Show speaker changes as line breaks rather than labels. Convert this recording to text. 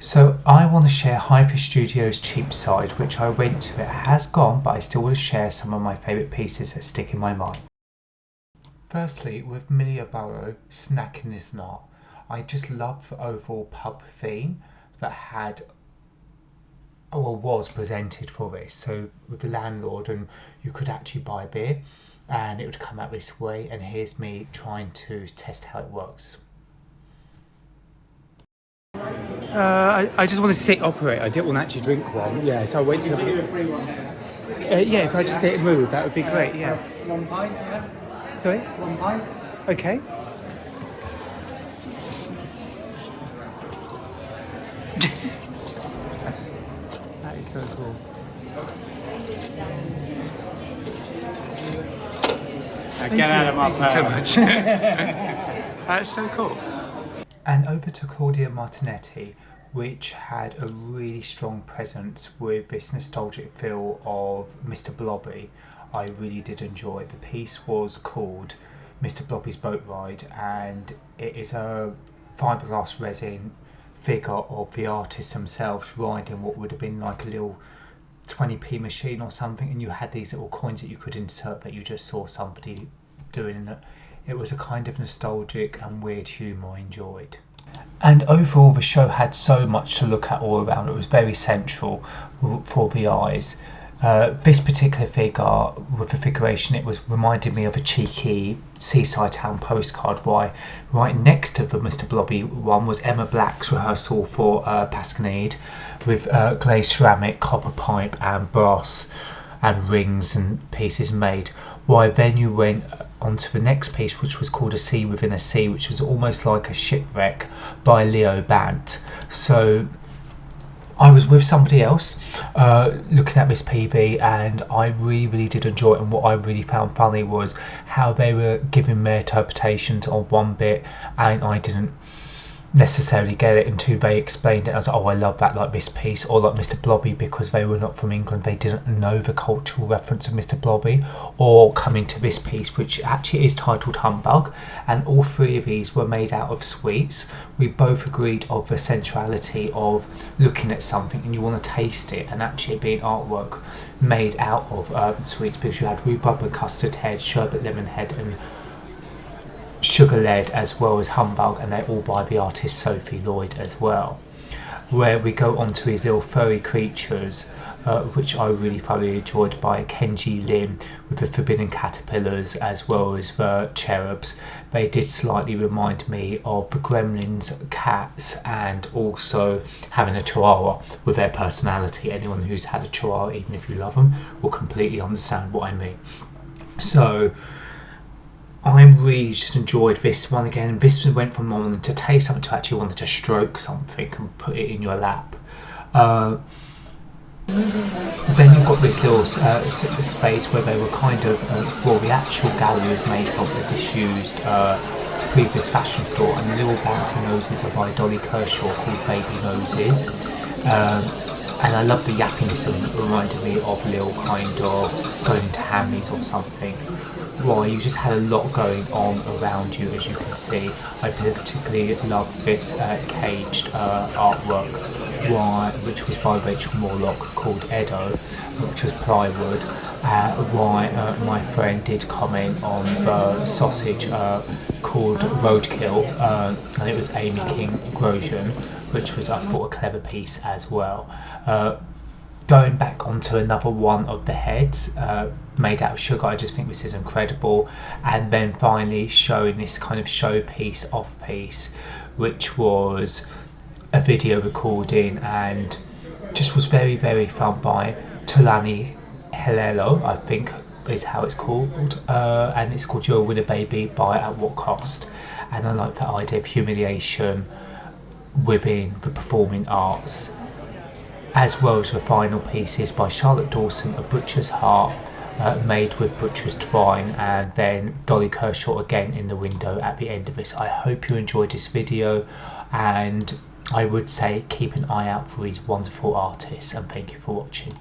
So I want to share Hypha Studios Cheapside, which I went to. It has gone, but I still want to share some of my favourite pieces that stick in my mind. Firstly, with Millierborough, Snacking is Not. I just love the overall pub theme that had, or was presented for this. So with the landlord, and you could actually buy a beer and it would come out this way, and here's me trying to test how it works. I just want to see it operate. I didn't want to actually drink one. Yeah, so I'll wait till...
Do a free one.
Yeah, if I just see it move, that would be great, yeah.
1 pint, yeah?
Sorry?
1 pint.
Okay. That is so cool.
Get out of my
Thank you so much. That's so cool. And over to Claudia Martinetti, which had a really strong presence with this nostalgic feel of Mr. Blobby. I really did enjoy. The piece was called Mr. Blobby's Boat Ride, and it is a fiberglass resin figure of the artists themselves riding what would have been like a little 20p machine or something, and you had these little coins that you could insert that you just saw somebody doing it. It was a kind of nostalgic and weird humour I enjoyed. And overall the show had so much to look at all around. It was very central for the eyes. This particular figure, with the figuration, it was reminded me of a cheeky seaside town postcard. Why, right next to the Mr. Blobby one was Emma Black's rehearsal for Pasquinade, with glazed ceramic, copper pipe and brass and rings and pieces made. Why, then you went onto the next piece, which was called A Sea Within a Sea, which was almost like a shipwreck by Leo Bant. So I was with somebody else looking at this PB, and I really did enjoy it. And what I really found funny was how they were giving their interpretations on one bit and I didn't necessarily get it until they explained it. I was like, oh, I love that, like this piece, or like Mr. Blobby, because they were not from England, they didn't know the cultural reference of Mr. Blobby. Or coming to this piece, which actually is titled Humbug, and all three of these were made out of sweets. We both agreed of the centrality of looking at something and you want to taste it, and actually being artwork made out of sweets, because you had rhubarb with custard head, sherbet lemon head and sugar lead, as well as Humbug, and they're all by the artist Sophie Lloyd as well. Where we go on to these little furry creatures, which I really thoroughly enjoyed, by Kenji Lim, with the forbidden caterpillars as well as the cherubs. They did slightly remind me of the Gremlins cats, and also having a chihuahua with their personality. Anyone who's had a chihuahua, even if you love them, will completely understand what I mean. So I really just enjoyed this one again. This went from wanting to taste something to actually wanting to stroke something and put it in your lap. Then you've got this little space where they were kind of, well, the actual gallery is made of a disused previous fashion store, and the little bouncy noses are by Dolly Kershaw, called Baby Noses. And I love the yappiness, and it reminded me of a little kind of going to Hamleys or something. Well, you just had a lot going on around you, as you can see. I particularly loved this caged artwork, which was by Rachel Mortlock, called Edo, which was plywood. My friend did comment on the sausage called Roadkill, and it was Amy King Grosjean, which was, I thought, a clever piece as well. Going back onto another one of the heads made out of sugar, I just think this is incredible. And then finally showing this kind of showpiece off piece, which was a video recording and just was very fun, by Tulani Helelo, I think is how it's called, and it's called You're a Winner Baby by At What Cost. And I like that idea of humiliation within the performing arts, as well as the final pieces by Charlotte Dawson, A Butcher's Heart, made with butcher's twine, and then Dolly Kershaw again in the window at the end of this. I hope you enjoyed this video, and I would say keep an eye out for these wonderful artists, and thank you for watching.